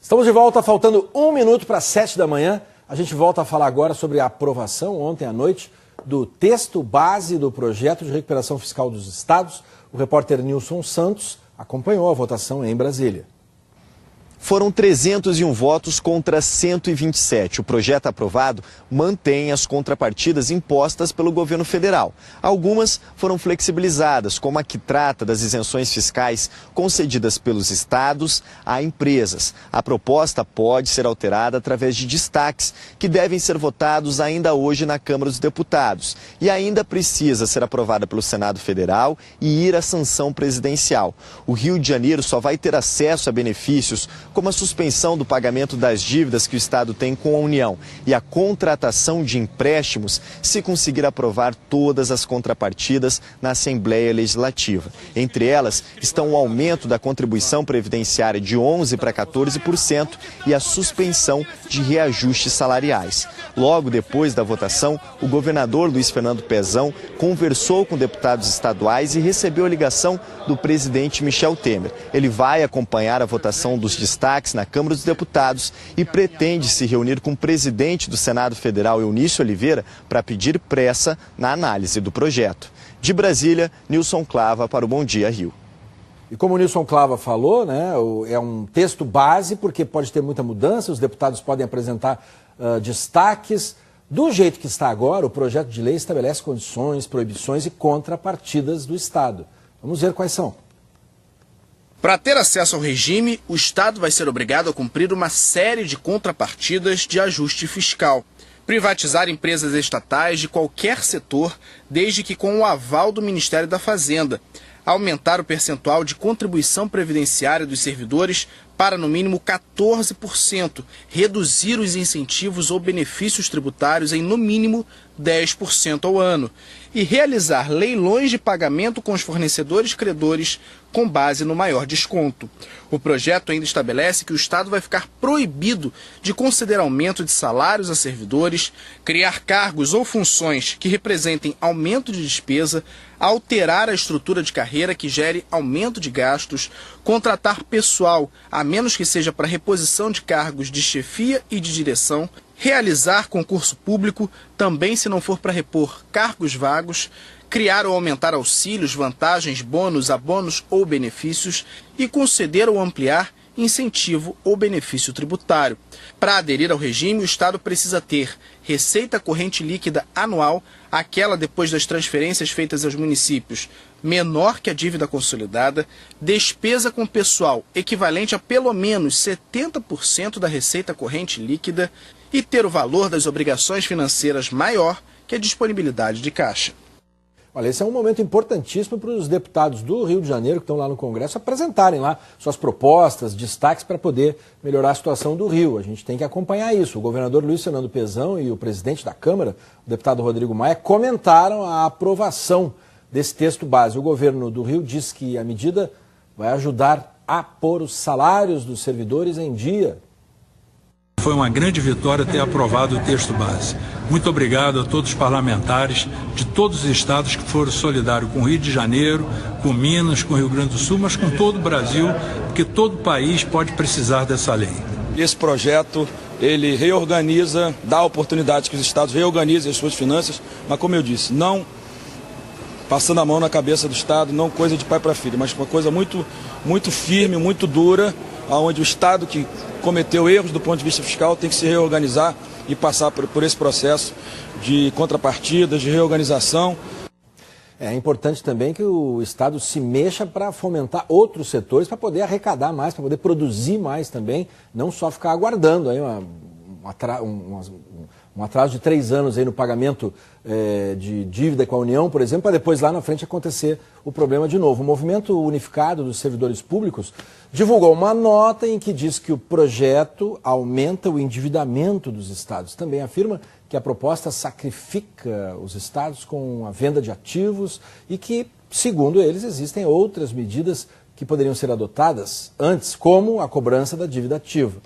Estamos de volta, faltando 1 minuto para 7 da manhã. A gente volta a falar agora sobre a aprovação, ontem à noite, do texto base do projeto de recuperação fiscal dos estados. O repórter Nilson Santos acompanhou a votação em Brasília. Foram 301 votos contra 127. O projeto aprovado mantém as contrapartidas impostas pelo governo federal. Algumas foram flexibilizadas, como a que trata das isenções fiscais concedidas pelos estados a empresas. A proposta pode ser alterada através de destaques, que devem ser votados ainda hoje na Câmara dos Deputados. E ainda precisa ser aprovada pelo Senado Federal e ir à sanção presidencial. O Rio de Janeiro só vai ter acesso a benefícios como a suspensão do pagamento das dívidas que o Estado tem com a União e a contratação de empréstimos se conseguir aprovar todas as contrapartidas na Assembleia Legislativa. Entre elas estão o aumento da contribuição previdenciária de 11% para 14% e a suspensão de reajustes salariais. Logo depois da votação, o governador Luiz Fernando Pezão conversou com deputados estaduais e recebeu a ligação do presidente Michel Temer. Ele vai acompanhar a votação dos destaques na Câmara dos Deputados e pretende se reunir com o presidente do Senado Federal, Eunício Oliveira, para pedir pressa na análise do projeto. De Brasília, Nilson Clava para o Bom Dia Rio. E como o Nilson Clava falou, né, é um texto base porque pode ter muita mudança, os deputados podem apresentar destaques. Do jeito que está agora, o projeto de lei estabelece condições, proibições e contrapartidas do Estado. Vamos ver quais são. Para ter acesso ao regime, o Estado vai ser obrigado a cumprir uma série de contrapartidas de ajuste fiscal. Privatizar empresas estatais de qualquer setor, desde que com o aval do Ministério da Fazenda. Aumentar o percentual de contribuição previdenciária dos servidores para no mínimo 14%, reduzir os incentivos ou benefícios tributários em no mínimo 10% ao ano e realizar leilões de pagamento com os fornecedores credores com base no maior desconto. O projeto ainda estabelece que o Estado vai ficar proibido de conceder aumento de salários a servidores, criar cargos ou funções que representem aumento de despesa, alterar a estrutura de carreira que gere aumento de gastos, contratar pessoal, a menos que seja para reposição de cargos de chefia e de direção, realizar concurso público, também se não for para repor cargos vagos, criar ou aumentar auxílios, vantagens, bônus, abonos ou benefícios e conceder ou ampliar incentivo ou benefício tributário. Para aderir ao regime, o Estado precisa ter receita corrente líquida anual, aquela depois das transferências feitas aos municípios, menor que a dívida consolidada, despesa com pessoal equivalente a pelo menos 70% da receita corrente líquida e ter o valor das obrigações financeiras maior que a disponibilidade de caixa. Olha, esse é um momento importantíssimo para os deputados do Rio de Janeiro, que estão lá no Congresso, apresentarem lá suas propostas, destaques para poder melhorar a situação do Rio. A gente tem que acompanhar isso. O governador Luiz Fernando Pezão e o presidente da Câmara, o deputado Rodrigo Maia, comentaram a aprovação desse texto base. O governo do Rio diz que a medida vai ajudar a pôr os salários dos servidores em dia. Foi uma grande vitória ter aprovado o texto base. Muito obrigado a todos os parlamentares de todos os estados que foram solidários com o Rio de Janeiro, com Minas, com o Rio Grande do Sul, mas com todo o Brasil, porque todo o país pode precisar dessa lei. Esse projeto, ele reorganiza, dá oportunidade que os estados reorganizem as suas finanças, mas como eu disse, não passando a mão na cabeça do Estado, não coisa de pai para filho, mas uma coisa muito firme, muito dura, onde o Estado que cometeu erros do ponto de vista fiscal tem que se reorganizar e passar por esse processo de contrapartidas, de reorganização. É importante também que o Estado se mexa para fomentar outros setores, para poder arrecadar mais, para poder produzir mais também, não só ficar aguardando aí um atraso de 3 anos aí no pagamento de dívida com a União, por exemplo, para depois lá na frente acontecer o problema de novo. O Movimento Unificado dos Servidores Públicos divulgou uma nota em que diz que o projeto aumenta o endividamento dos estados. Também afirma que a proposta sacrifica os estados com a venda de ativos e que, segundo eles, existem outras medidas que poderiam ser adotadas antes, como a cobrança da dívida ativa.